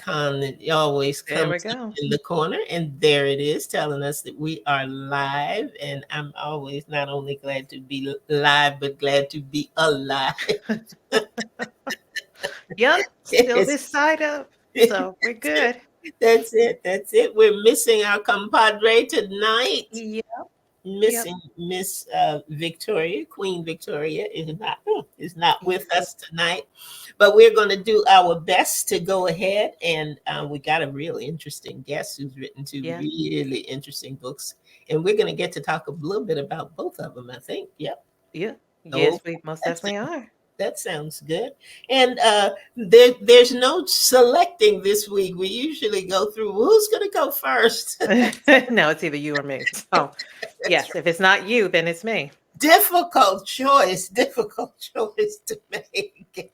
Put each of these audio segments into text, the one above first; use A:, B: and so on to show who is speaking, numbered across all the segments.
A: icon that always
B: There we
A: comes up
B: go.
A: in the corner, and there it is, telling us that we are live. And I'm always not only glad to be live, but glad to be alive.
B: Yep, still
A: Yes.
B: this side up. So we're good.
A: That's it. That's it. We're missing our compadre tonight.
B: Yep, yep.
A: Missing Miss Victoria, Queen Victoria is not with
B: Yeah.
A: us tonight, but we're going to do our best to go ahead. And we got a really interesting guest who's written two
B: Yeah.
A: really interesting books, and we're going to get to talk a little bit about both of them. I think. Yep.
B: Yeah. Yes,
A: Oh,
B: we most
A: that's
B: definitely are.
A: that sounds good. And there's no selecting this week. We usually go through who's going to go first.
B: No, it's either you or me. So,
A: That's
B: yes, if it's not you, then it's me.
A: difficult choice to make.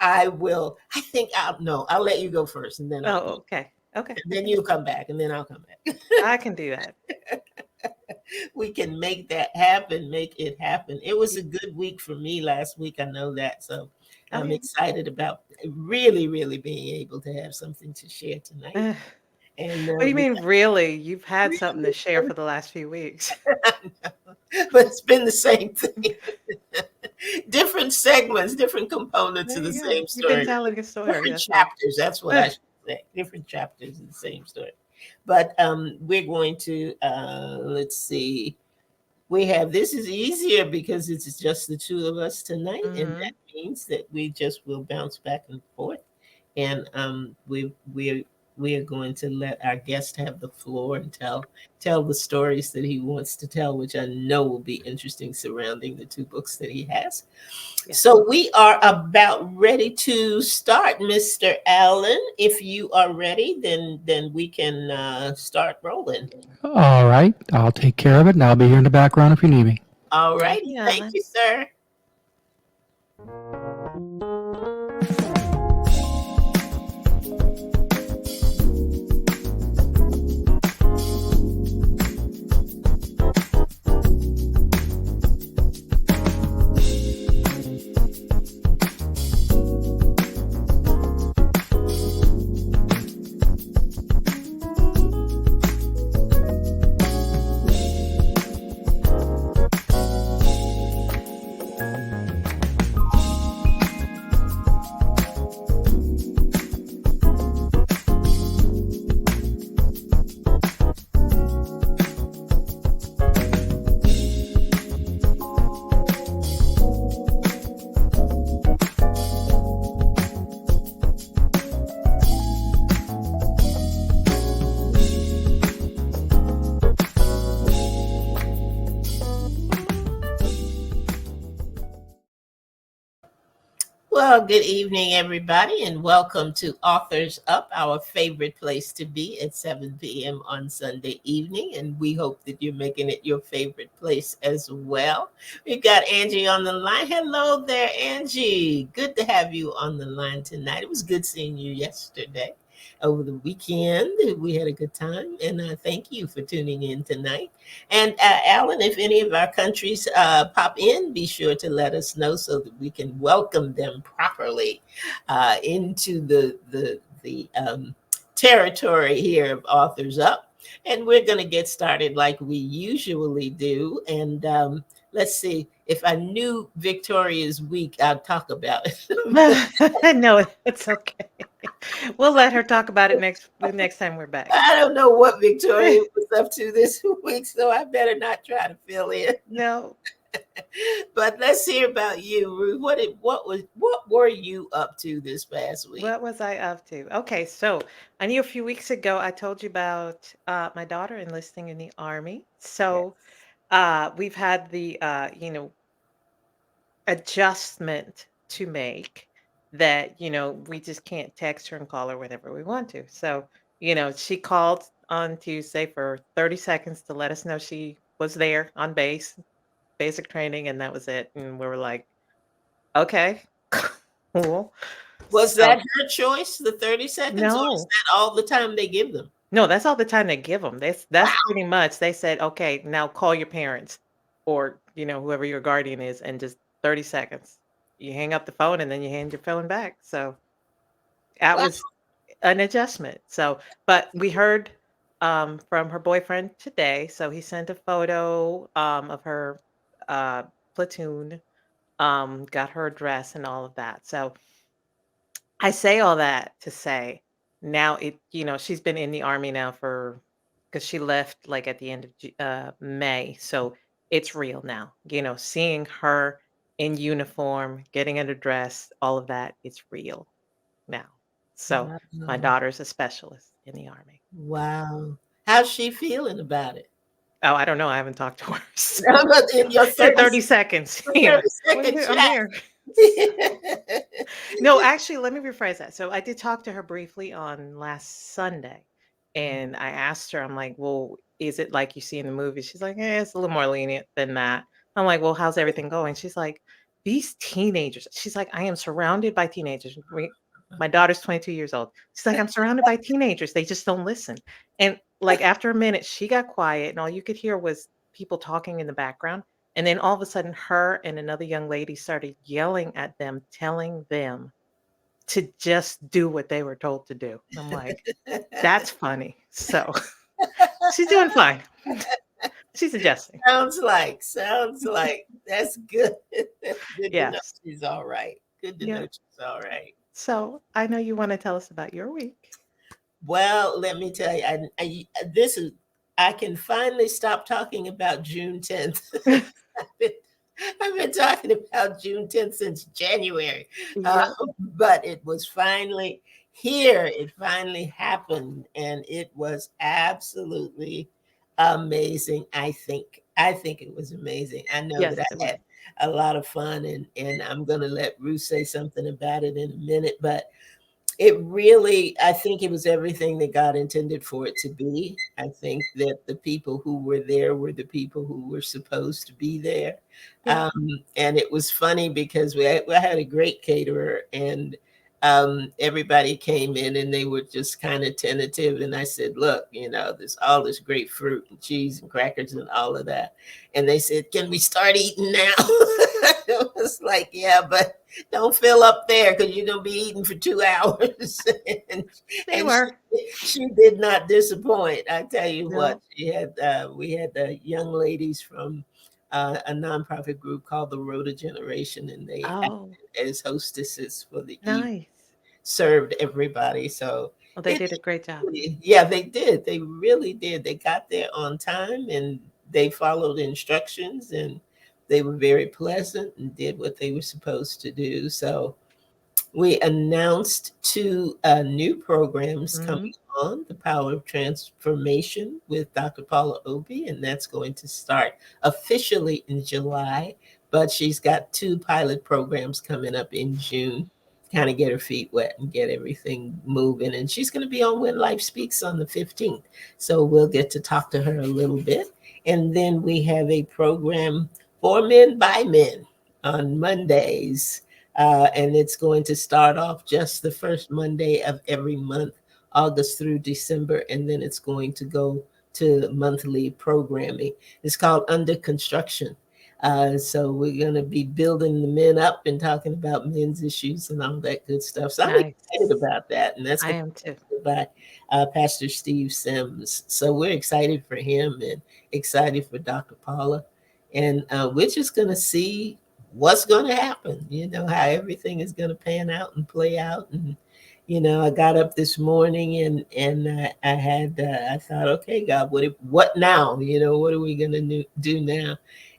A: I'll let you go first, and then I'll
B: Oh, okay. Okay.
A: and then
B: Okay.
A: you come back, and then I'll come back.
B: I can do that.
A: We can make that happen, make it happen. It was
B: Y-
A: a good week for me last week. I know that. So
B: Oh,
A: I'm
B: yeah.
A: excited about really, really being able to have something to share tonight.
B: What
A: And
B: do you
A: we
B: mean, really? You've had something to
A: really,
B: share for the last few weeks.
A: but it's been the same thing. Different segments, different components
B: There
A: of the
B: you go.
A: same
B: You've been
A: story.
B: telling your story.
A: Different
B: That's all.
A: chapters. That's what I should say. Different chapters of the same story. But we're going to let's see. We have this is easier because it's just the two of us tonight, and
B: Mm-hmm.
A: that means that we just will bounce back and forth. And we are going to let our guest have the floor and tell the stories that he wants to tell, which I know will be interesting surrounding the two books that he has.
B: Yeah.
A: So we are about ready to start, Mr. Allen. If you are ready, then we can start rolling.
C: All right, I'll take care of it, and I'll be here in the background if you need me.
A: All
B: Thank
A: righty.
B: you,
A: Thank
B: Alan.
A: you, sir. Well, good evening, everybody, and welcome to Authors Up, our favorite place to be at 7 p.m. on Sunday evening. And we hope that you're making it your favorite place as well. We've got Angie on the line. Hello there, Angie. Good to have you on the line tonight. It was good seeing you yesterday. Over the weekend, we had a good time, and thank you for tuning in tonight. And Alan, if any of our countries pop in, be sure to let us know so that we can welcome them properly into the territory here of Authors Up. And we're going to get started like we usually do. And let's see, if I knew Victoria's week, I'd talk about it.
B: No, it's okay. We'll let her talk about it the next time we're back.
A: I don't know what Victoria was up to this week, so I better not try to fill in.
B: No.
A: But let's hear about you, Ruth. What were you up to this past week?
B: What was I up to? Okay, so I knew a few weeks ago I told you about my daughter enlisting in the army.
A: Yes.
B: So we've had the adjustment to make that, we just can't text her and call her whenever we want to. So, she called on Tuesday for 30 seconds to let us know she was there on base, basic training, and that was it. And we were like, okay, cool.
A: Was
B: So,
A: that her choice, the 30 seconds, or is
B: no,
A: that all the time they give them?
B: no, that's all the time they give them. That's
A: Wow.
B: pretty much, they said, okay, now call your parents or, whoever your guardian is, and just 30 seconds. You hang up the phone and then you hand your phone back. So that
A: Wow.
B: was an adjustment. So, but we heard from her boyfriend today. So he sent a photo of her uh, platoon, got her address and all of that. So I say all that to say now she's been in the army now for because she left like at the end of May. So it's real now. Seeing her in uniform, getting an address, all of that, it's real now. So my
A: Wow.
B: daughter's a specialist in the army.
A: Wow. How's she feeling about it?
B: Oh, I don't know. I haven't talked to her.
A: How about in your
B: In
A: 30,
B: 30 seconds.
A: 30-second
B: I'm here.
A: chat?
B: No, actually, let me rephrase that. So I did talk to her briefly on last Sunday, and I asked her, I'm like, well, is it like you see in the movie? She's like, it's a little more lenient than that. I'm like, well, how's everything going? She's like, these teenagers. She's like, I am surrounded by teenagers. My daughter's 22 years old. She's like, I'm surrounded by teenagers. They just don't listen. And like after a minute, she got quiet, and all you could hear was people talking in the background. And then all of a sudden, her and another young lady started yelling at them, telling them to just do what they were told to do. I'm like, that's funny. So she's doing fine. She's adjusting.
A: Sounds like that's good. Good to know
B: Yes.
A: she's all right. Good to know
B: Yeah.
A: she's all right.
B: So I know you want to tell us about your week.
A: Well, let me tell you, this is I can finally stop talking about June 10th. I've been, I've been talking about June 10th since January,
B: Yeah.
A: but it was finally here. It finally happened, and it was absolutely amazing. I think it was amazing. I know that
B: Yes, it
A: I
B: was.
A: had a lot of fun, and I'm going to let Ruth say something about it in a minute, but it really, I think it was everything that God intended for it to be. I think that the people who were there were the people who were supposed to be there.
B: Yeah.
A: And it was funny because we had a great caterer, and everybody came in and they were just kind of tentative. And I said, look, there's all this great fruit and cheese and crackers and all of that. And they said, can we start eating now? It was like, yeah, but don't fill up there because you're gonna be eating for 2 hours. and
B: They
A: and
B: were.
A: she did not disappoint. I tell you what,
B: No.
A: we had young ladies from a nonprofit group called the Rhoda Generation, and they
B: Oh,
A: acted as hostesses for the evening,
B: nice.
A: served everybody. So
B: Well, they
A: it
B: did a great job.
A: yeah, they did. They really did. They got there on time and they followed instructions, and they were very pleasant and did what they were supposed to do. So we announced two new programs
B: Hmm.
A: coming on: The Power of Transformation with Dr. Paula Opie, and that's going to start officially in July. But she's got two pilot programs coming up in June, kind of get her feet wet and get everything moving. And she's going to be on When Life Speaks on the 15th. So we'll get to talk to her a little bit. And then we have a program for men by men on Mondays, and it's going to start off just the first Monday of every month, August through December, and then it's going to go to monthly programming. It's called Under Construction. So we're going to be building the men up and talking about men's issues and all that good stuff. So I'm excited
B: Nice.
A: about that, and that's
B: I
A: going
B: am
A: to
B: too.
A: be by Pastor Steve Sims. So we're excited for him and excited for Dr. Paula, and we're just going to see what's going to happen, how everything is going to pan out and play out. And I got up this morning, and I thought, okay, God, what now? What are we going to do now?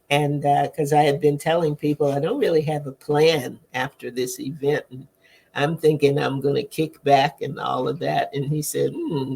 A: And because I had been telling people I don't really have a plan after this event, and I'm thinking I'm going to kick back and all of that. And he said,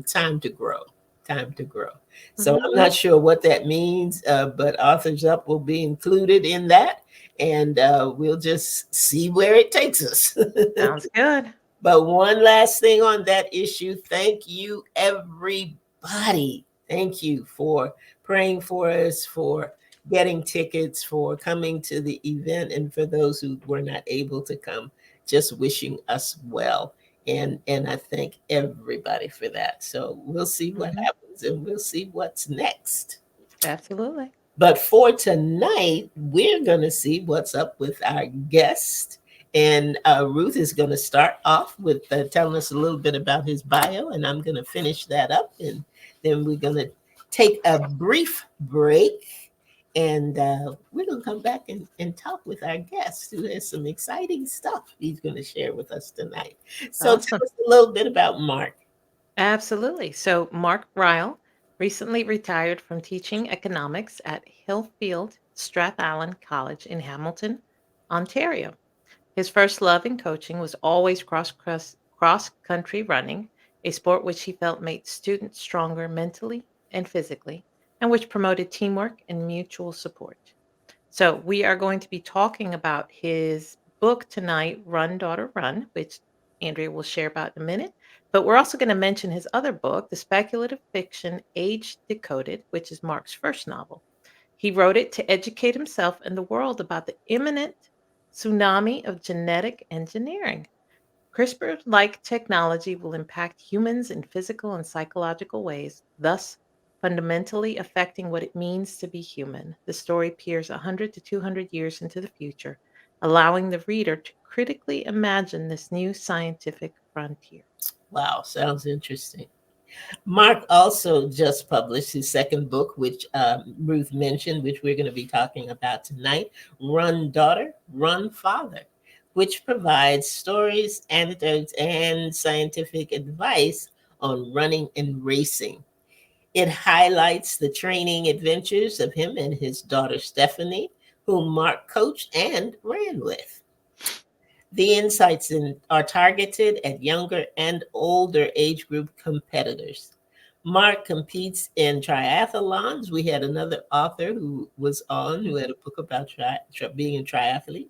A: time to grow, time to grow. So
B: Hmm.
A: I'm not sure what that means, but Authors Up will be included in that, and we'll just see where it takes us.
B: Sounds good.
A: But one last thing on that issue: thank you, everybody. Thank you for praying for us, for getting tickets, for coming to the event, and for those who were not able to come, just wishing us well. And I thank everybody for that. So we'll see what
B: Hmm.
A: happens, and we'll see what's next.
B: Absolutely.
A: But for tonight, we're going to see what's up with our guest. And Ruth is going to start off with telling us a little bit about his bio, and I'm going to finish that up. And then we're going to take a brief break. And we're going to come back and talk with our guest who has some exciting stuff he's going to share with us tonight. So tell
B: Awesome.
A: us a little bit about Mark.
B: Absolutely. So, Mark Ryall recently retired from teaching economics at Hillfield Strathallan College in Hamilton, Ontario. His first love in coaching was always cross country running, a sport which he felt made students stronger mentally and physically, and which promoted teamwork and mutual support. So, we are going to be talking about his book tonight, Run, Daughter, Run, which Andrea will share about in a minute. But we're also going to mention his other book, the speculative fiction Age Decoded, which is Mark's first novel. He wrote it to educate himself and the world about the imminent tsunami of genetic engineering. CRISPR like technology will impact humans in physical and psychological ways, thus fundamentally affecting what it means to be human. The story peers 100 to 200 years into the future, allowing the reader to critically imagine this new scientific frontier.
A: Wow, sounds interesting. Mark also just published his second book, which Ruth mentioned, which we're going to be talking about tonight, Run, Daughter, Run, Father, which provides stories, anecdotes, and scientific advice on running and racing. It highlights the training adventures of him and his daughter Stephanie, whom Mark coached and ran with. The are targeted at younger and older age group competitors. Mark competes in triathlons. We had another author who was on who had a book about being a triathlete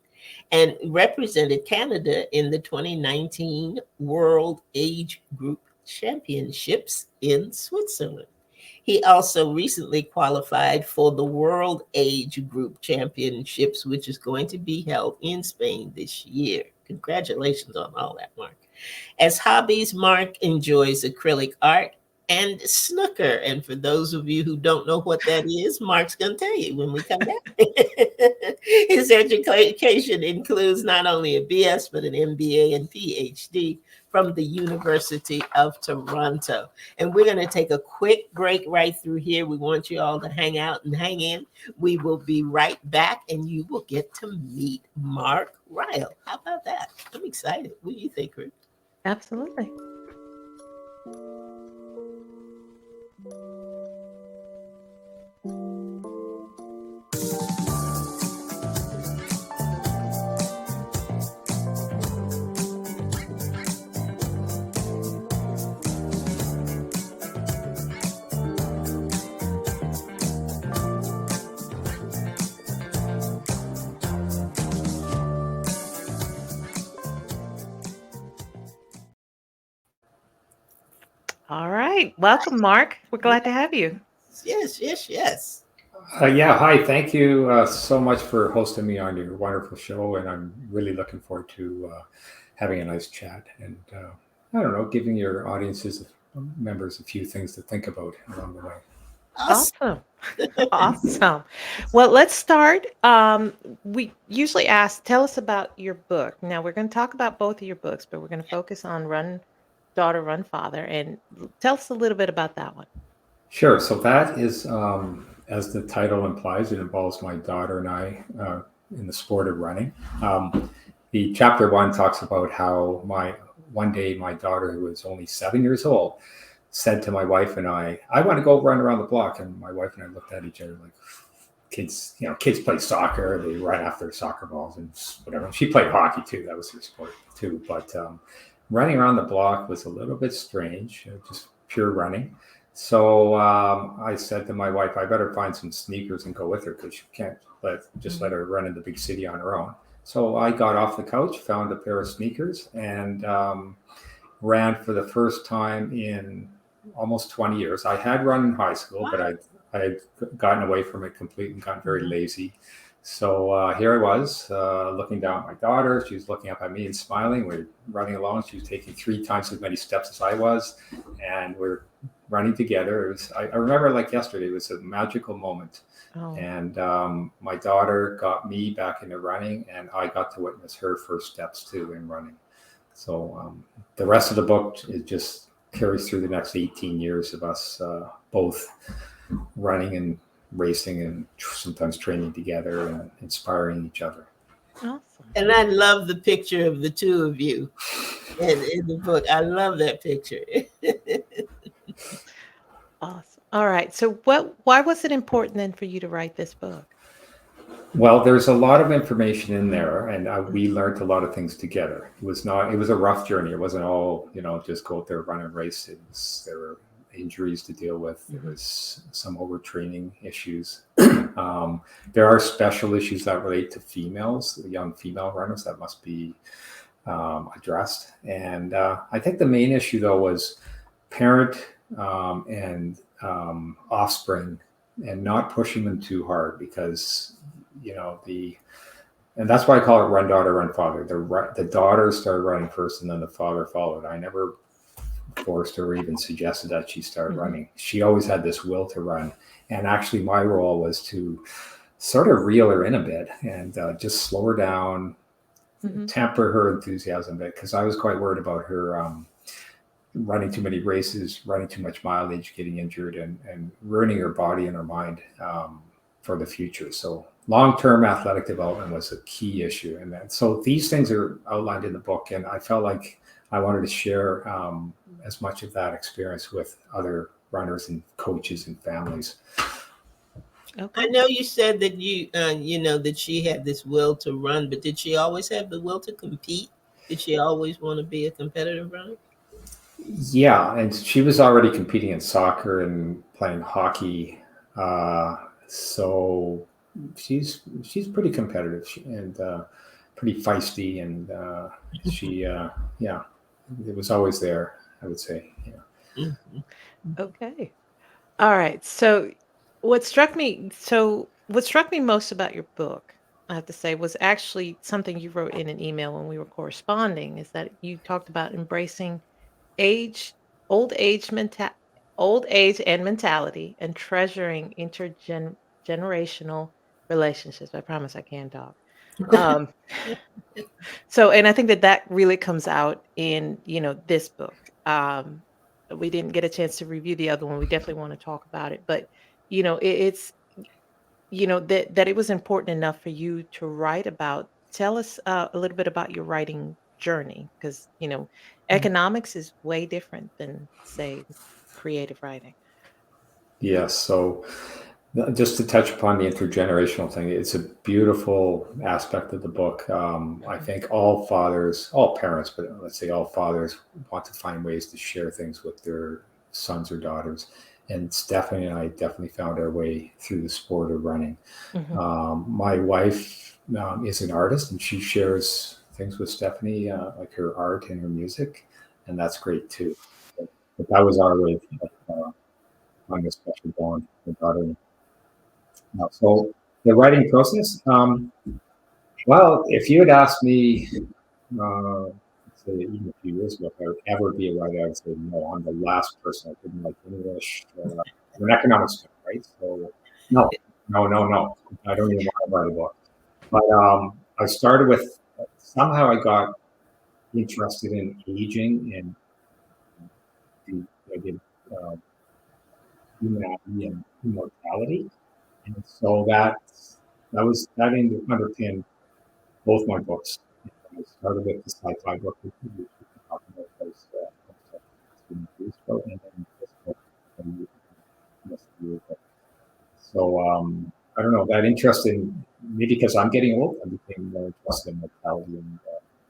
A: and represented Canada in the 2019 World Age Group Championships in Switzerland. He also recently qualified for the World Age Group Championships, which is going to be held in Spain this year. Congratulations on all that, Mark. As hobbies, Mark enjoys acrylic art and snooker. And for those of you who don't know what that is, Mark's going to tell you when we come back. His education includes not only a BS, but an MBA and PhD from the University of Toronto. And we're going to take a quick break right through here. We want you all to hang out and hang in. We will be right back, and you will get to meet Mark Ryall. How about that? I'm excited. What do you think, Ruth?
B: Absolutely. All right. Welcome, Mark. We're glad to have you.
A: Yes.
D: Yeah, hi. Thank you so much for hosting me on your wonderful show, and I'm really looking forward to having a nice chat and I don't know, giving your audiences members a few things to think about along the way.
A: Awesome.
B: Awesome. Well, let's start. We usually ask, tell us about your book. Now, we're going to talk about both of your books, but we're going to focus on Run, Daughter, Run, Father. And tell us a little bit about that one.
D: Sure. So that is, as the title implies, it involves my daughter and I in the sport of running. The chapter one talks about how one day my daughter, who was only 7 years old, said to my wife and I want to go run around the block. And my wife and I looked at each other like, kids play soccer. They run after soccer balls and whatever. She played hockey too. That was her sport too. But running around the block was a little bit strange, just pure running. So I said to my wife, I better find some sneakers and go with her because she can't let her run in the big city on her own. So I got off the couch, found a pair of sneakers, and ran for the first time in almost 20 years. I had run in high school, but I had gotten away from it completely and gotten very lazy. So here I was looking down at my daughter. She was looking up at me and smiling. We're running along. She was taking 3 times as many steps as I was. And we're running together. I remember like yesterday, it was a magical moment.
B: Oh,
D: And my daughter got me back into running, and I got to witness her first steps too in running. So the rest of the book it just carries through the next 18 years of us both running and racing and sometimes training together and inspiring each other.
B: awesome.
A: And I love the picture of the two of you in the book. I love that picture.
B: Awesome. All right. So why was it important then for you to write this book?
D: Well, there's a lot of information in there, and we learned a lot of things together. It was a rough journey. It wasn't all, just go out there, run and race. There were injuries to deal with. There was some overtraining issues. There are special issues that relate to females, the young female runners, that must be addressed. And I think the main issue, though, was parent and offspring, and not pushing them too hard, because and that's why I call it run daughter, run father. The daughter started running first, and then the father followed. I never forced her or even suggested that she start running. She always had this will to run, and actually my role was to sort of reel her in a bit and just slow her down, temper her enthusiasm a bit, because I was quite worried about her running too many races, running too much mileage, getting injured, and ruining her body and her mind for the future. So long-term athletic development was a key issue. And so these things are outlined in the book, and I felt like I wanted to share as much of that experience with other runners and coaches and families.
B: Okay.
A: I know you said that that she had this will to run, but did she always have the will to compete? Did she always want to be a competitive runner?
D: Yeah, and she was already competing in soccer and playing hockey. So she's pretty competitive and pretty feisty, and she it was always there, I would say.
B: Okay. All right. So what struck me most about your book, I have to say, was actually something you wrote in an email when we were corresponding, is that you talked about embracing age, old age old age and mentality, and treasuring intergenerational relationships. I promise I can talk. Um, and I think that really comes out in, this book. We didn't get a chance to review the other one. We definitely want to talk about it, but it's that it was important enough for you to write about. Tell us a little bit about your writing journey, because economics is way different than, say, creative writing.
D: Yes. So just to touch upon the intergenerational thing, it's a beautiful aspect of the book. I think all parents, but let's say all fathers, want to find ways to share things with their sons or daughters. And Stephanie and I definitely found our way through the sport of running. My wife is an artist, and she shares things with Stephanie, like her art and her music, and that's great too. But that was our way of finding a special bond with her daughter. So the writing process, well, if you had asked me, say even a few years ago, if I would ever be a writer, I would say no. I'm the last person. I didn't like English. I'm an economics student, right? So no. I don't even want to write a book. But I started with, somehow I got interested in aging and I did humanity and immortality. And so that underpinned both my books. I started with the sci-fi book, which we talked about, and then this book. So I don't know, that interest in, maybe because I'm getting old, I became more interested in mortality and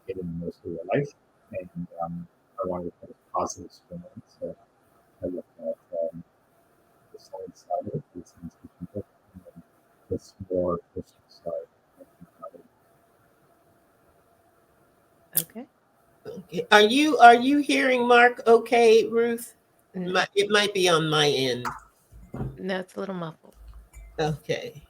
D: getting most of your life, and I wanted to put a positive spin on it. So I looked at the science side of it, the science fiction book, and then this more personal side.
B: Okay.
A: Okay. Are you hearing Mark okay, Ruth? It might be on my end.
B: No, it's a little muffled.
A: Okay.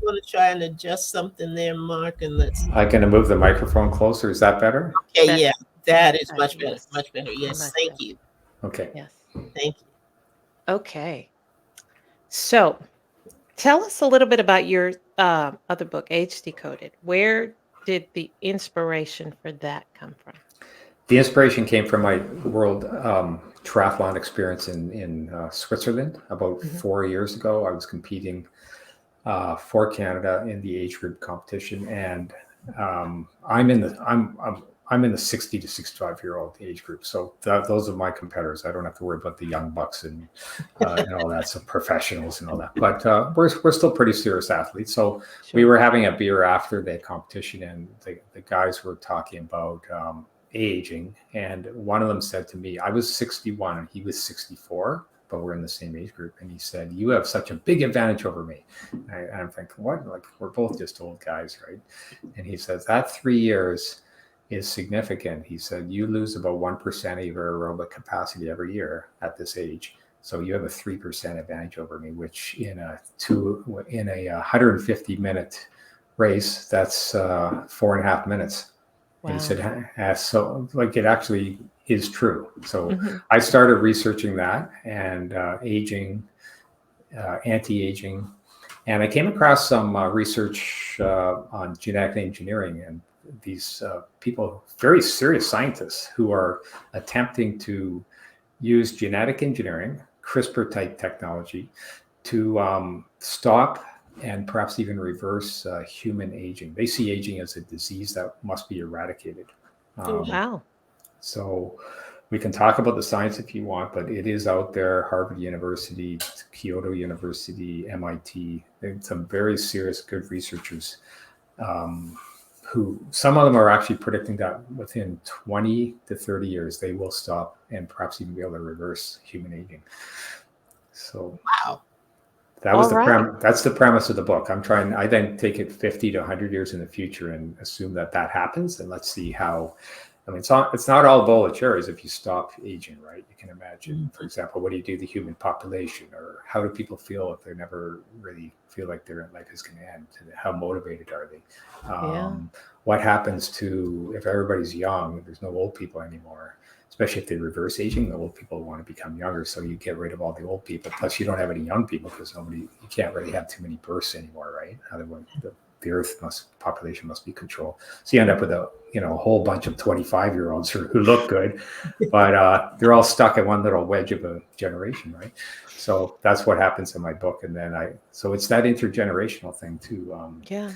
A: Want to try and adjust something there, Mark, and let's.
D: I'm going to move the microphone closer. Is that better?
A: Okay, yeah. That is much better.
B: Yes,
A: Much better. Yes.
B: much
A: Thank
B: better.
A: you.
D: Okay.
B: Yes.
A: Thank you.
B: Okay. So tell us a little bit about your other book, Age Decoded. Where did the inspiration for that come from?
D: The inspiration came from my world triathlon experience in Switzerland about
B: Mhm.
D: 4 years ago. I was competing for Canada in the age group competition, and I'm in the 60 to 65-year-old age group. So those are my competitors. I don't have to worry about the young bucks and all that, some professionals and all that. But we're still pretty serious athletes. So we
B: Sure.
D: were having a beer after the competition, and the guys were talking about aging, and one of them said to me, I was 61 and he was 64, but we're in the same age group, and he said, you have such a big advantage over me. And I'm thinking, what? Like, we're both just old guys, right? And he says, that 3 years is significant. He said, you lose about 1% of your aerobic capacity every year at this age. So you have a 3% advantage over me, which in a 150-minute race, that's 4.5 minutes. And he
B: Wow.
D: said, so like, it actually is true. So
B: Mhm.
D: I started researching that and aging, anti-aging, and I came across some research on genetic engineering, and these people, very serious scientists, who are attempting to use genetic engineering, CRISPR type technology, to stop and perhaps even reverse human aging. They see aging as a disease that must be eradicated.
B: Wow.
D: So we can talk about the science if you want, but it is out there. Harvard University, Kyoto University, MIT, some very serious, good researchers who, some of them are actually predicting that within 20 to 30 years, they will stop and perhaps even be able to reverse human aging. So
A: Wow.
D: that was
B: All right.
D: that's the premise of the book. I then take it 50 to 100 years in the future and assume that happens. And let's see how, I mean, it's not all bowl of cherries if you stop aging, right? You can imagine, for example, what do you do to the human population, or how do people feel if they never really feel like their life is going to end? How motivated are they?
B: Yeah.
D: What happens to, if everybody's young, there's no old people anymore, especially if they reverse aging, the old people want to become younger. So you get rid of all the old people. Plus you don't have any young people because you can't really have too many births anymore, right? Otherwise the Earth population must be controlled. So you end up with a whole bunch of 25-year-olds who look good, but they're all stuck in one little wedge of a generation, right? So that's what happens in my book. And then so it's that intergenerational thing too.
B: Yeah.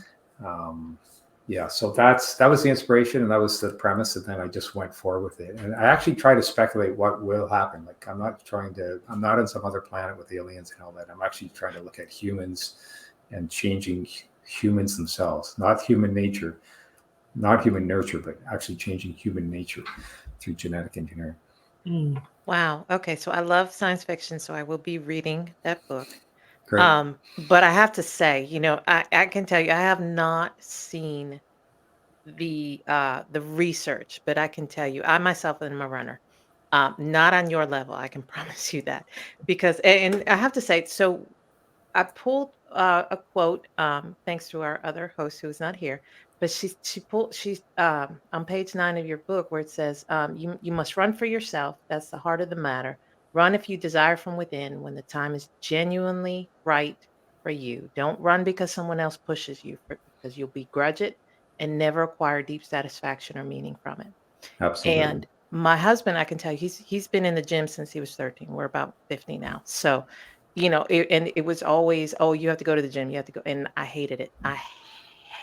D: Yeah, so that was the inspiration, and that was the premise, and then I just went forward with it. And I actually try to speculate what will happen. Like, I'm not on some other planet with aliens and all that. I'm actually trying to look at humans and changing humans themselves, not human nature, not human nurture, but actually changing human nature through genetic engineering.
A: Mm.
B: Wow. Okay. So I love science fiction, so I will be reading that book.
D: Great.
B: But I have to say, I can tell you, I have not seen the research, but I can tell you, I myself am a runner. Not on your level, I can promise you that. Because and I have to say, so I pulled a quote, thanks to our other host who is not here, but she's on page 9 of your book where it says, you must run for yourself. That's the heart of the matter. Run if you desire from within when the time is genuinely right for you. Don't run because someone else pushes you, because you'll begrudge it and never acquire deep satisfaction or meaning from it.
D: Absolutely.
B: And my husband, I can tell you, he's been in the gym since he was 13. We're about 50 now. So, and it was always, oh, you have to go to the gym. You have to go. And I hated it. I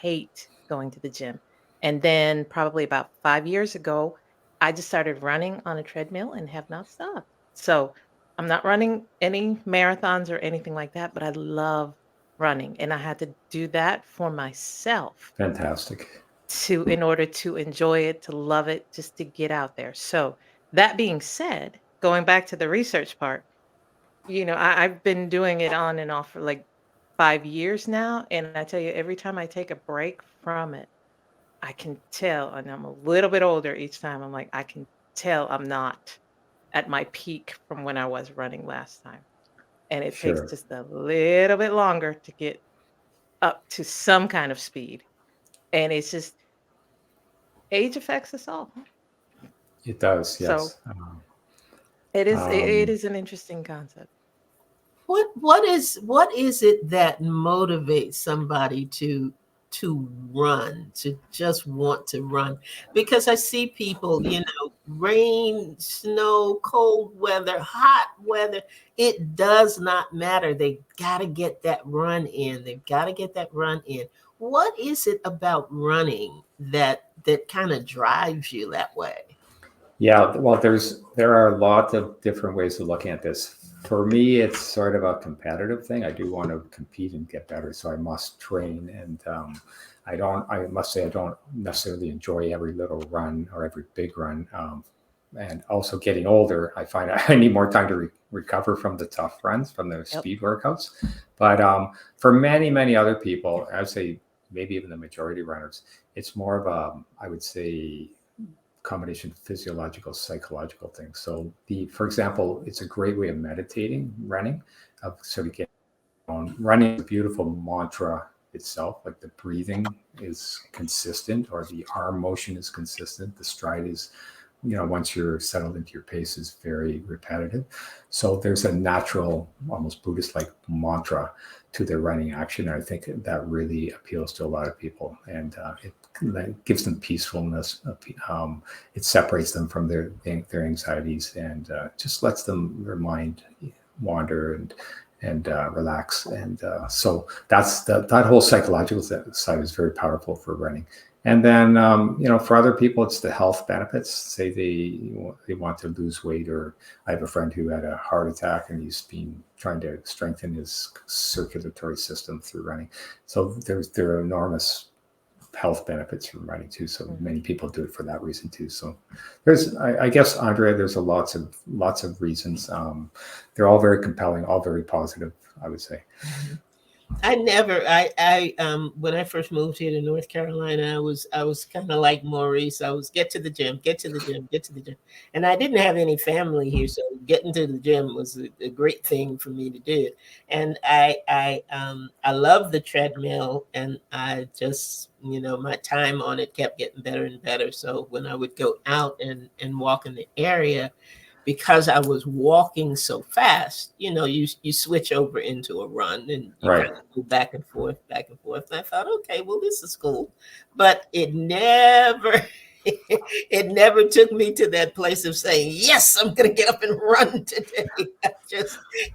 B: hate going to the gym. And then probably about 5 years ago, I just started running on a treadmill and have not stopped. So I'm not running any marathons or anything like that, but I love running. And I had to do that for myself
D: Fantastic.
B: in order to enjoy it, to love it, just to get out there. So that being said, going back to the research part, I've been doing it on and off for like 5 years now. And I tell you, every time I take a break from it, I can tell, and I'm a little bit older each time. I'm like, I can tell I'm not at my peak from when I was running last time. And it takes
D: Sure.
B: just a little bit longer to get up to some kind of speed. And it's just age affects us all.
D: It does,
B: So
D: yes.
B: it
D: Um,
B: is an interesting concept.
A: What is it that motivates somebody to run, to just want to run? Because I see people, rain, snow, cold weather, hot weather, it does not matter. They got to get that run in. They've got to get that run in. What is it about running that kind of drives you that way?
D: Yeah, well, there are a lot of different ways of looking at this. For me, it's sort of a competitive thing. I do want to compete and get better, so I must train. And I don't. I must say, I don't necessarily enjoy every little run or every big run. And also, getting older, I find I need more time to recover from the tough runs, from the
B: Yep.
D: speed workouts. But for many other people, I would say maybe even the majority runners, it's more of a, I would say, combination of physiological, psychological things. So for example, it's a great way of meditating, running, of sort of getting on. Running is a beautiful mantra itself. Like the breathing is consistent, or the arm motion is consistent. The stride is, once you're settled into your pace, is very repetitive. So there's a natural, almost Buddhist-like mantra to their running action. And I think that really appeals to a lot of people, and it gives them peacefulness. It separates them from their anxieties, and just lets them their mind wander and relax. And so that whole psychological side is very powerful for running. And then, for other people, it's the health benefits. Say they want to lose weight, or I have a friend who had a heart attack and he's been trying to strengthen his circulatory system through running. So there are enormous health benefits from running too. So many people do it for that reason too. So I guess, Andrea, there's lots of reasons. They're all very compelling, all very positive, I would say.
A: When I first moved here to North Carolina, I was kind of like Maurice. I was get to the gym, get to the gym, get to the gym. And I didn't have any family here, so getting to the gym was a great thing for me to do. And I love the treadmill, and I just, my time on it kept getting better and better. So when I would go out and walk in the area, because I was walking so fast, you switch over into a run and you
D: Right.
A: kind of go back and forth, back and forth. And I thought, okay, well, this is cool. But it never it never took me to that place of saying, yes, I'm gonna get up and run today.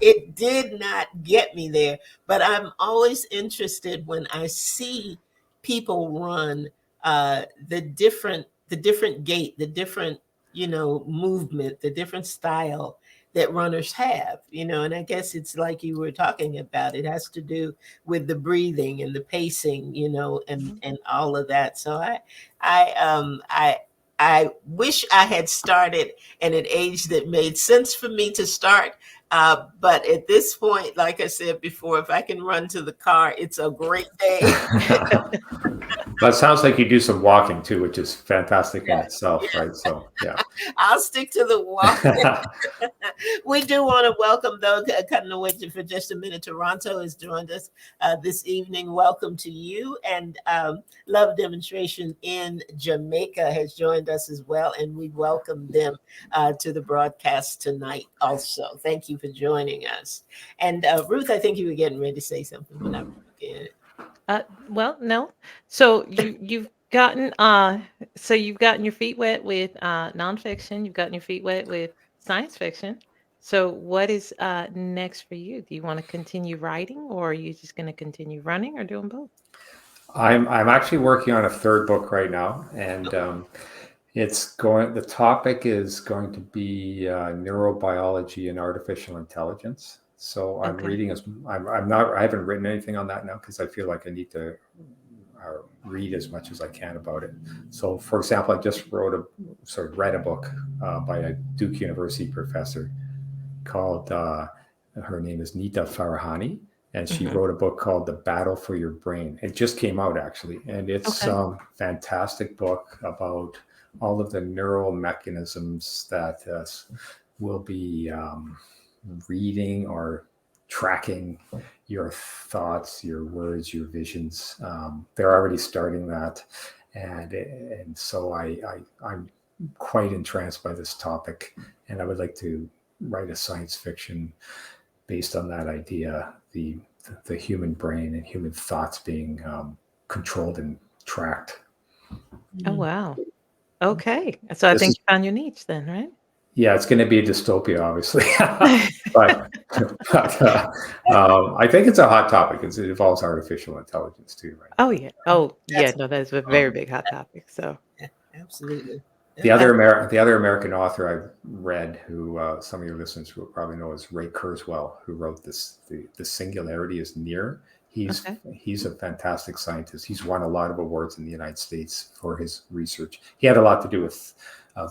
A: It did not get me there. But I'm always interested when I see people run, the different gait, the different movement, the different style that runners have, and I guess it's like you were talking about, it has to do with the breathing and the pacing, and all of that. So I I wish I had started at an age that made sense for me to start. But at this point, like I said before, if I can run to the car, it's a great day.
D: But it sounds like you do some walking too, which is fantastic in
A: Yeah,
D: itself,
A: yeah.
D: right? So, yeah.
A: I'll stick to the walk. We do want to welcome, though, cutting away for just a minute. Toronto has joined us this evening. Welcome to you. And Love Demonstration in Jamaica has joined us as well. And we welcome them to the broadcast tonight also. Thank you for joining us. And Ruth, I think you were getting ready to say something, but I'm again.
B: Well, no. So you've gotten your feet wet with nonfiction. You've gotten your feet wet with science fiction. So what is next for you? Do you want to continue writing, or are you just going to continue running, or doing both?
D: I'm actually working on a third book right now, and the topic is going to be neurobiology and artificial intelligence. So I'm
B: Okay.
D: reading I haven't written anything on that now because I feel like I need to read as much as I can about it. So, for example, I just read a book by a Duke University professor called, her name is Nita Farahani, and she
B: Hmm.
D: wrote a book called The Battle for Your Brain. It just came out actually, and it's
B: Okay.
D: a fantastic book about all of the neural mechanisms that will be reading or tracking your thoughts, your words, your visions. They're already starting that, and so I'm quite entranced by this topic, and I would like to write a science fiction based on that idea, the human brain and human thoughts being controlled and tracked.
B: Oh, wow. Okay. So I
D: This
B: think
D: is
B: you found your niche then, right?
D: Yeah, it's going to be a dystopia, obviously, but I think it's a hot topic. It involves artificial intelligence too, right?
B: Oh, yeah. Oh, yeah.
A: That's
B: No, that is a
D: Um,
B: very big hot topic. So,
A: absolutely.
D: the
A: Yeah.
D: other American author I've read, who some of your listeners will probably know, is Ray Kurzweil, who wrote this. The singularity is near.
B: okay.
D: He's a fantastic scientist. He's won a lot of awards in the United States for his research. He had a lot to do with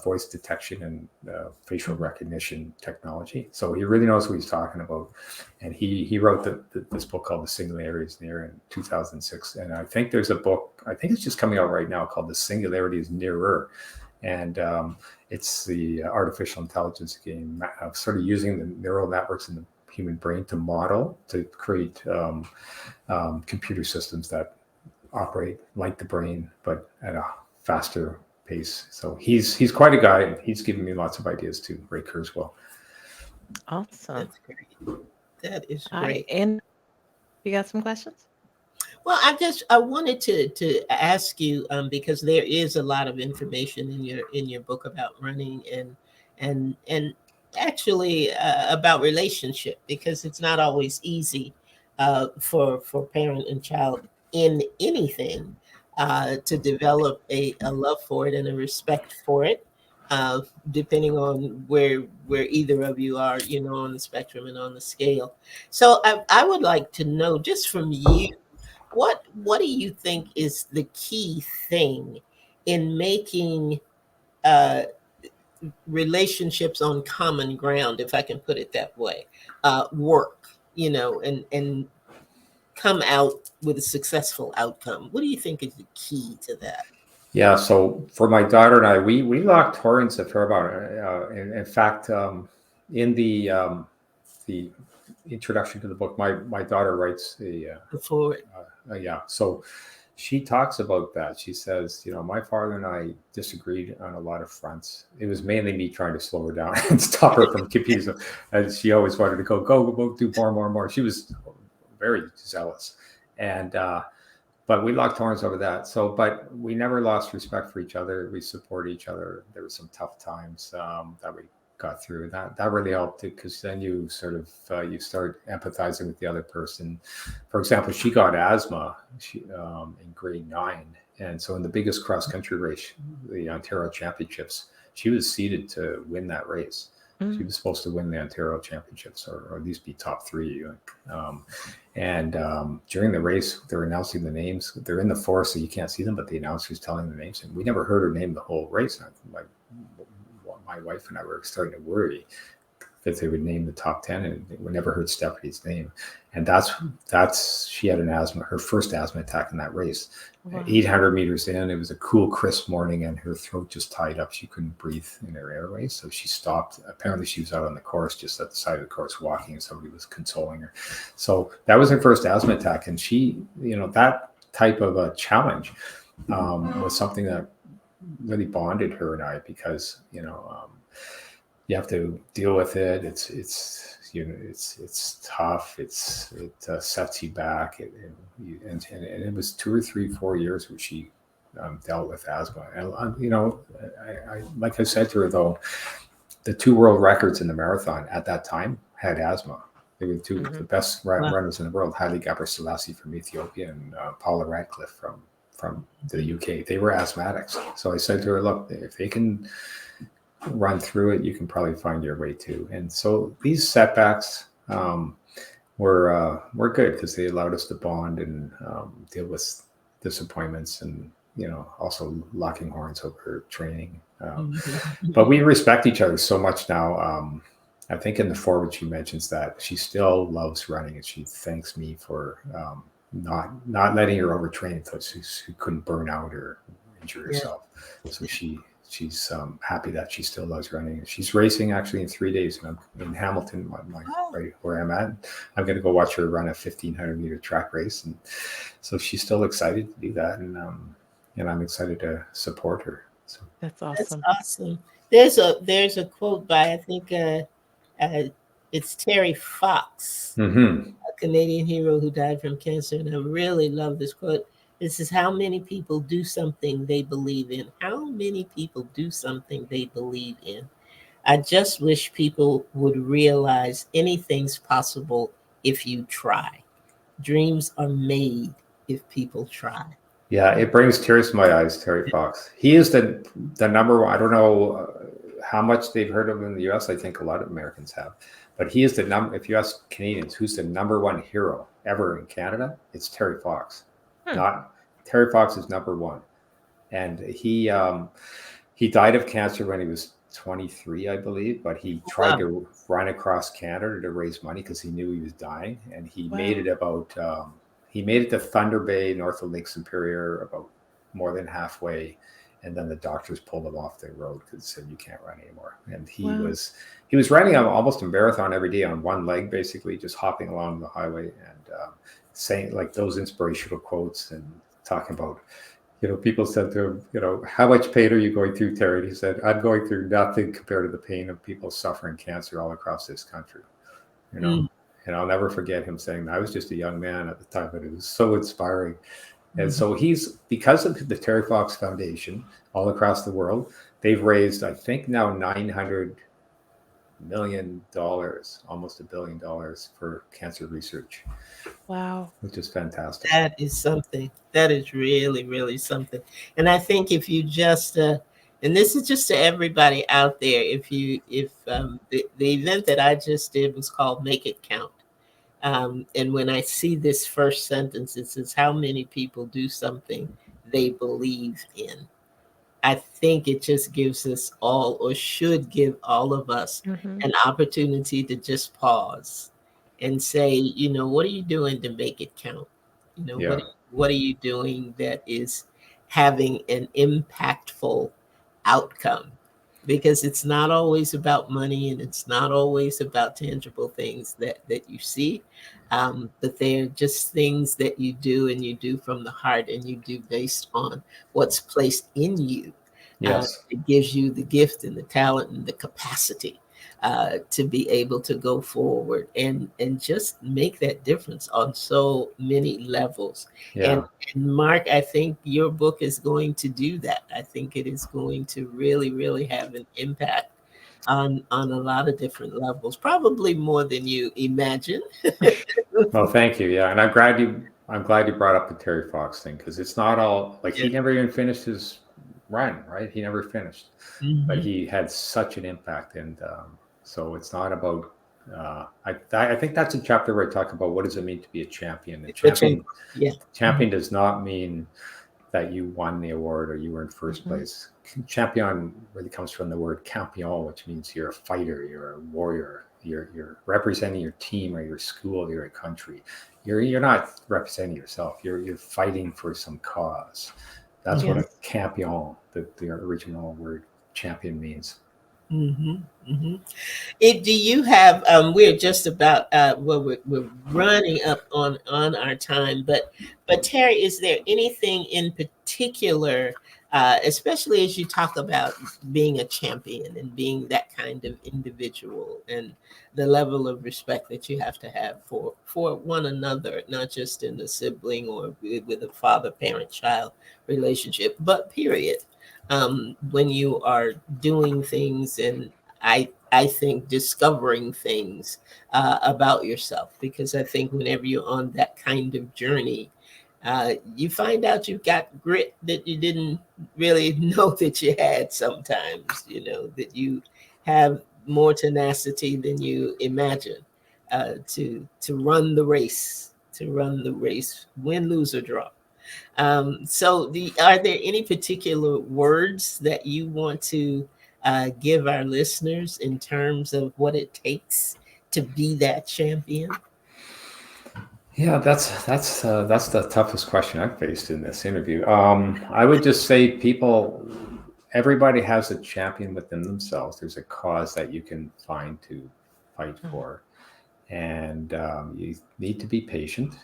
D: voice detection and facial recognition technology. So he really knows what he's talking about. And he wrote this book called The Singularity is Near in 2006. And I think there's a book, I think it's just coming out right now, called The Singularity is Nearer. And it's the artificial intelligence game of sort of using the neural networks in the human brain to model, to create computer systems that operate like the brain, but at a faster pace. So he's quite a guy, and he's given me lots of ideas too, Ray Kurzweil.
B: Awesome.
A: That's great. That is
B: All right.
A: great.
B: And you got some questions?
A: Well, I wanted to ask you because there is a lot of information in your book about running and actually about relationship, because it's not always easy for parent and child in anything to develop a love for it and a respect for it, depending on where either of you are, on the spectrum and on the scale. So I would like to know, just from you, what do you think is the key thing in making uh, relationships on common ground, if I can put it that way, work, and come out with a successful outcome? What do you think is the key to that?
D: Yeah, so for my daughter and I, we locked horns a fair amount. In fact, in the introduction to the book, my daughter writes
A: Before
D: yeah. So she talks about that. She says, my father and I disagreed on a lot of fronts. It was mainly me trying to slow her down and stop her from competing. And she always wanted to go, do more. She was very zealous. And, but we locked horns over that. So, but we never lost respect for each other. We support each other. There were some tough times that we got through. That really helped, because then you sort of you start empathizing with the other person. For example, she got asthma in grade 9, and so in the biggest cross country race, the Ontario Championships, she was seeded to win that race. She was supposed to win the Ontario Championships, or at least be top 3. During the race, they're announcing the names. They're in the forest, so you can't see them, but the announcer's telling the names. And we never heard her name the whole race. My wife and I were starting to worry that they would name the top 10, and we never heard Stephanie's name. And she had her first asthma attack in that race. Wow. 800 meters in, it was a cool, crisp morning, and her throat just tied up. She couldn't breathe in her airways, so she stopped. Apparently she was out on the course, just at the side of the course walking, and somebody was consoling her. So that was her first asthma attack. And she, that type of a challenge was something that really bonded her and I, because you have to deal with it. It's tough. It sets you back. And it was 2 or 3, 4 years where she dealt with asthma. And I like I said to her, though, the 2 world records in the marathon at that time had asthma. They were 2 the best runners in the world: Haile Gebrselassie from Ethiopia and Paula Radcliffe from the UK. They were asthmatics. So I said to her, look, if they can run through it, you can probably find your way too. And so these setbacks were good, because they allowed us to bond and deal with disappointments, and also locking horns over training. But we respect each other so much now. I think in the foreword she mentions that she still loves running, and she thanks me for not letting her overtrain so she couldn't burn out or injure herself. So she's happy that she still loves running. She's racing actually in 3 days, and I'm in Hamilton, right where I'm at. I'm going to go watch her run a 1,500 meter track race, and so she's still excited to do that, and I'm excited to support her. So,
B: That's
A: That's
B: awesome.
A: awesome. There's a quote by I think uh, it's Terry Fox,
D: mhm.
A: a Canadian hero who died from cancer, and I really love this quote. This is how many people do something they believe in. How many people do something they believe in? I just wish people would realize anything's possible if you try. Dreams are made if people try.
D: Yeah, it brings tears to my eyes, Terry Fox. He is the number one. I don't know how much they've heard of him in the U.S. I think a lot of Americans have, but he is the number. If you ask Canadians, who's the number one hero ever in Canada, it's Terry Fox.
B: Hmm.
D: Not Terry Fox is number one, and he died of cancer when he was 23, I believe. But he tried
A: Wow.
D: to run across Canada to raise money because he knew he was dying, and he made
B: Wow.
D: it about. He made it to Thunder Bay, north of Lake Superior, about more than halfway, and then the doctors pulled him off the road because said you can't run anymore. And
B: Wow.
D: he was running almost a marathon every day on one leg, basically just hopping along the highway and saying like those inspirational quotes and talking about. People said to him, how much pain are you going through, Terry? And he said, I'm going through nothing compared to the pain of people suffering cancer all across this country. You know,
A: Mm.
D: and I'll never forget him saying that. I was just a young man at the time, but it was so inspiring. And
A: Mhm.
D: so because of the Terry Fox Foundation all across the world, they've raised, I think now $900 million, almost $1 billion for cancer research,
B: Wow.
D: which is fantastic.
A: That is something. That is really, really something. And I think if you just, and this is just to everybody out there, if the event that I just did was called Make It Count. And when I see this first sentence, it says, how many people do something they believe in? I think it just gives us all, or should give all of us,
B: Mm-hmm.
A: an opportunity to just pause and say, what are you doing to make it count?
D: Yeah.
A: What are you doing that is having an impactful outcome? Because it's not always about money and it's not always about tangible things that you see, but they're just things that you do and you do from the heart and you do based on what's placed in you.
D: Yes.
A: It gives you the gift and the talent and the capacity to be able to go forward and just make that difference on so many levels. And,
D: Yeah.
A: and Mark, I think your book is going to do that. I think it is going to really, really have an impact on a lot of different levels, probably more than you imagine.
D: Well, thank you. Yeah, and I'm glad you brought up the Terry Fox thing because it's not all like
A: Yeah.
D: he never even finished his run, right? He never finished, but
A: Mhm.
D: he had such an impact, and so it's not about. I think that's a chapter where I talk about what does it mean to be a champion. And
A: Which one? Yeah.
D: champion does not mean that you won the award or you were in 1st
B: Mm-hmm.
D: place. Champion really comes from the word campion, which means you're a fighter, you're a warrior, you're representing your team or your school, your country. You're not representing yourself. You're fighting for some cause. That's what
B: Yes.
D: a campion, the original word champion means.
A: Hmm. Hmm. Do you have? We're just about. Well, we're running up on our time, but Terry, is there anything in particular, especially as you talk about being a champion and being that kind of individual, and the level of respect that you have to have for one another, not just in a sibling or with a father, parent, child relationship, but period. When you are doing things and I think discovering things about yourself, because I think whenever you're on that kind of journey, you find out you've got grit that you didn't really know that you had. Sometimes that you have more tenacity than you imagine to run the race, win, lose, or draw. So, are there any particular words that you want to give our listeners in terms of what it takes to be that champion?
D: Yeah, that's the toughest question I've faced in this interview. I would just say everybody has a champion within themselves. There's a cause that you can find to fight
B: Mm-hmm.
D: for, and you need to be patient.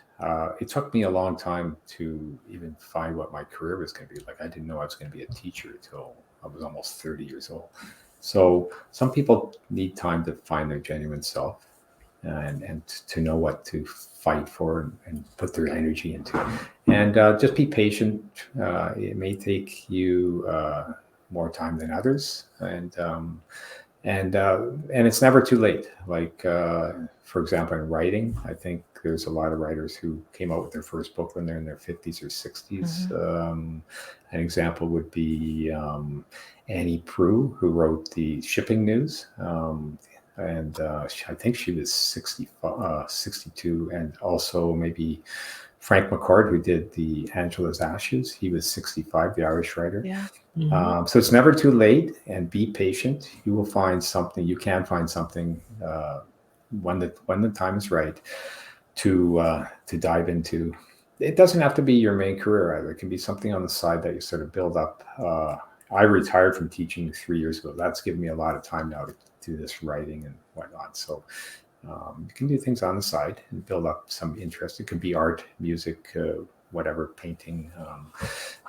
D: It took me a long time to even find what my career was going to be like. I didn't know I was going to be a teacher until I was almost 30 years old. So some people need time to find their genuine self and to know what to fight for and put their energy into. And just be patient. It may take you more time than others, and it's never too late. Like for example, in writing, I think there's a lot of writers who came out with their first book when they're in their 50s or 60s. An example would be Annie Proulx, who wrote the shipping news. And I think she was 62, and also maybe Frank McCord, who did the Angela's Ashes. He was 65, the Irish writer.
B: Yeah.
D: So it's never too late, and be patient. You will find something. You can find something when the time is right to dive into. It doesn't have to be your main career either. It can be something on the side that you sort of build up. I retired from teaching 3 years ago. That's given me a lot of time now to do this writing and whatnot. So you can do things on the side and build up some interest. It could be art, music, whatever, painting.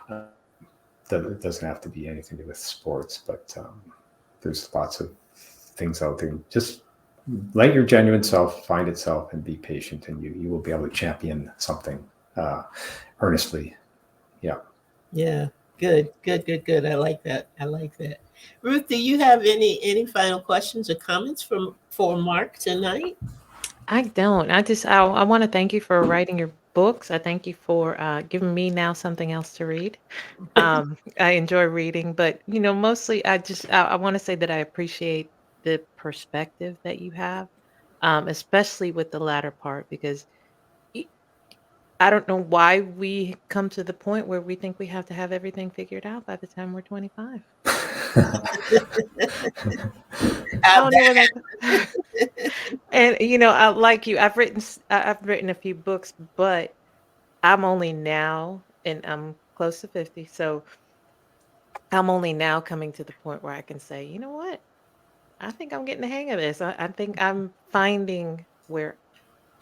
D: It doesn't have to be anything to do with sports, but there's lots of things out there. Just let your genuine self find itself and be patient, and you will be able to champion something earnestly. Yeah.
A: Yeah. Good. I like that. Ruth, do you have any final questions or comments for Mark tonight?
B: I don't. I want to thank you for writing your books. I thank you for giving me now something else to read. I enjoy reading, but mostly I want to say that I appreciate the perspective that you have, especially with the latter part, because I don't know why we come to the point where we think we have to have everything figured out by the time we're 25. I don't know where that. And I like you. I've written a few books, but I'm only now, and I'm close to 50, so I'm only now coming to the point where I can say, you know what? I think I'm getting the hang of this. I think I'm finding where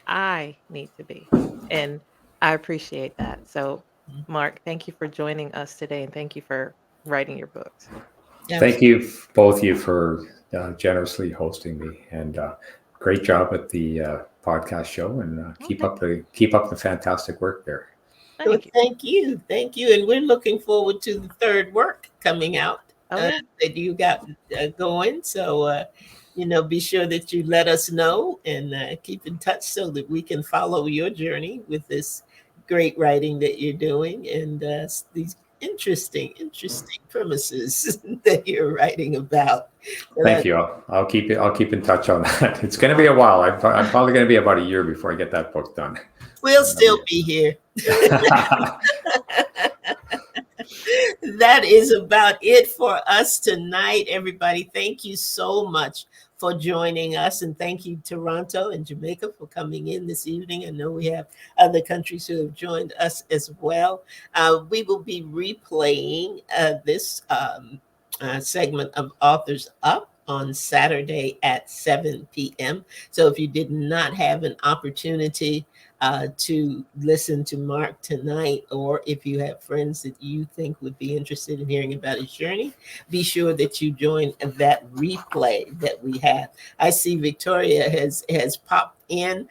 B: I need to be, and I appreciate that. So, Mark, thank you for joining us today, and thank you for writing your books.
D: Thank you, both of you, for generously hosting me, and great job at the podcast show, and keep up the fantastic work there.
B: Thank you.
A: Thank you, and we're looking forward to the third work coming out that you got going. So, be sure that you let us know and keep in touch so that we can follow your journey with this great writing that you're doing and these interesting premises that you're writing about.
D: Thank you. I'll keep in touch on that. It's going to be a while. I'm probably going to be about a year before I get that book done.
A: We'll still be here. That is about it for us tonight, everybody. Thank you so much for joining us, and thank you, Toronto and Jamaica, for coming in this evening. I know we have other countries who have joined us as well. We will be replaying this segment of Authors Up on Saturday at 7 p.m. So if you did not have an opportunity to listen to Mark tonight, or if you have friends that you think would be interested in hearing about his journey, be sure that you join that replay that we have. I see Victoria has popped in.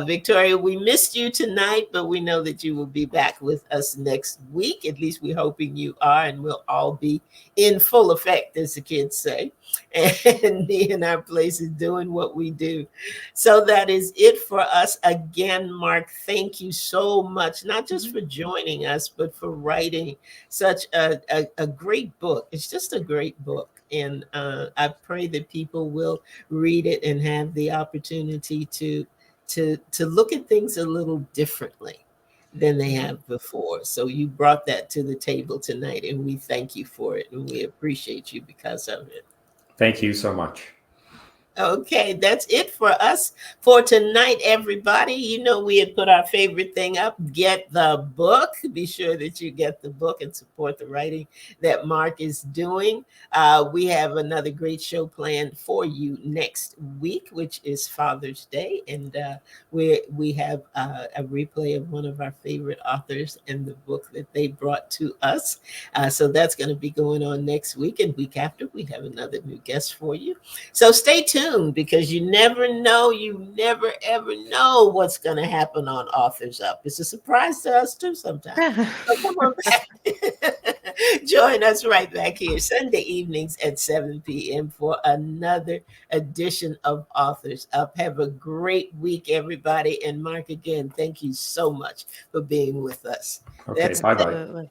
A: Victoria, we missed you tonight, but we know that you will be back with us next week. At least we're hoping you are, and we'll all be in full effect, as the kids say, and be in our places doing what we do. So that is it for us. Again, Mark, thank you so much, not just for joining us, but for writing such a great book. It's just a great book. And I pray that people will read it and have the opportunity to look at things a little differently than they have before. So you brought that to the table tonight, and we thank you for it, and we appreciate you because of it.
D: Thank you so much.
A: Okay, that's it for us for tonight, everybody. You know, we had put our favorite thing up. Get the book. Be sure that you get the book and support the writing that Mark is doing. We have another great show planned for you next week, which is Father's Day. And we have a replay of one of our favorite authors and the book that they brought to us. So that's going to be going on next week. And week after, we have another new guest for you. So stay tuned, because you never know, you never ever know what's going to happen on Authors Up. It's a surprise to us too sometimes. So come on back. Join us right back here Sunday evenings at 7 p.m. for another edition of Authors Up. Have a great week, everybody. And Mark, again, thank you so much for being with us.
D: Okay, bye-bye.
B: Absolutely.